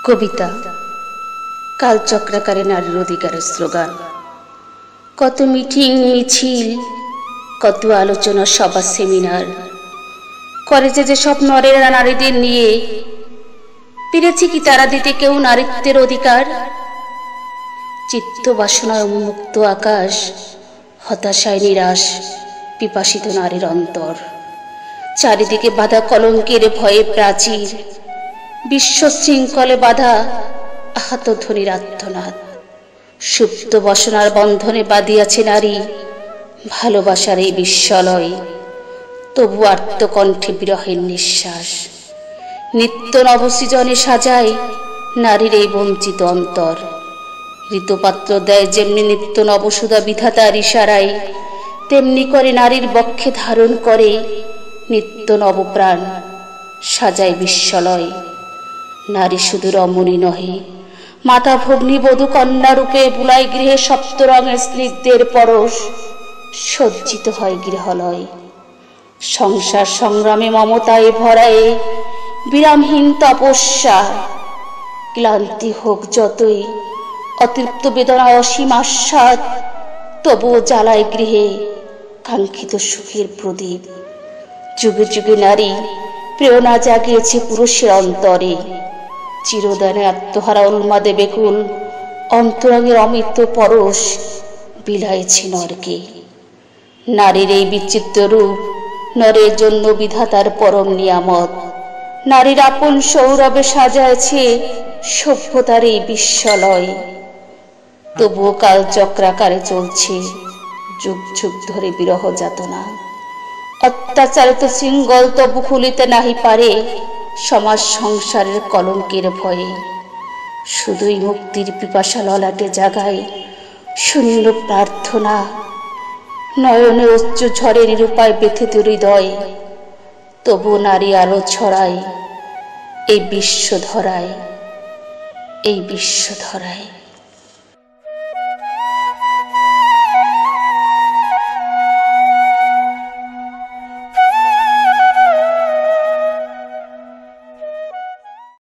কবিতা কালচক্রাকারে নারীর অধিকারের স্লোগান। কত মিটিং মিছিল, কত আলোচনা সভা সেমিনার করেছে যে সব নরেরা নারীদের নিয়ে, পেরেছে কি তারা দিতে কেউ নারীত্বের অধিকার? চিত্ত বাসনায় উন্মুক্ত আকাশ, হতাশায় নিরাশ পিপাসিত নারীর অন্তর। চারিদিকে বাঁধা কলঙ্কের ভয়ে প্রাচীর, বিশ্ব শৃঙ্খলে বাঁধা আহত ধ্বনির আর্তনাদ। সুপ্ত বাসনার বন্ধনে বাঁধিয়াছে নারী ভালোবাসার এই বিশ্বলয়। তবু আর্তকণ্ঠে বিরহের নিঃশ্বাস, নিত্য নবসৃজনে সাজায় নারীর এই বঞ্চিত অন্তর। ঋতুপাত্র দেয় যেমনি নিত্য নবসুধা বিধাতার ইশারায়, তেমনি করে নারীর বক্ষে ধারণ করে নিত্য নবপ্রাণ, সাজায় বিশ্বলয়। নারী শুধু রমণী নহে, মাতা ভগ্নী বধূ কন্যা রূপে বুলাই গৃহে সপ্ত রঙের স্নিগ্ধের পরশ, সজ্জিত হয় গৃহলয়। সংসার সংগ্রামে মমতায় ভরায়ে বিরামহীন তপস্যা, ক্লান্তি হোক যতই অতৃপ্ত বেদনা অসীম আস্বাদ, তবুও জ্বালায় গৃহে কাঙ্ক্ষিত সুখের প্রদীপ। যুগে যুগে নারী প্রেরণা জাগিয়েছে পুরুষের অন্তরে, চিরদানে আত্মহারা উন্মাদে বেকুল অন্তরঙ্গের অমৃত পরশ বিলাইছে নরকে। নারীর এই বিচিত্র রূপ নরের জন্য বিধাতার পরম নিয়ামত। নারীর আপন সৌরভে সাজাইছে সভ্যতার এই বিশ্বলয়। তবুও কাল চক্রাকারে চলছে যুগ যুগ ধরে বিরহ যাতনা। অত্যাচারিত শৃঙ্খল তবু খুলিতে নাহি পারে সমাজ সংসারের কলঙ্কের ভয়ে। শুধুই মুক্তির পিপাসা ললাটে জাগায় শূন্য প্রার্থনা, নয়নে অশ্রু ঝরে নিরুপায় ব্যথিত হৃদয়। তবু নারী আলো ছড়ায় এই বিশ্বধরায়, এই বিশ্বধরায়।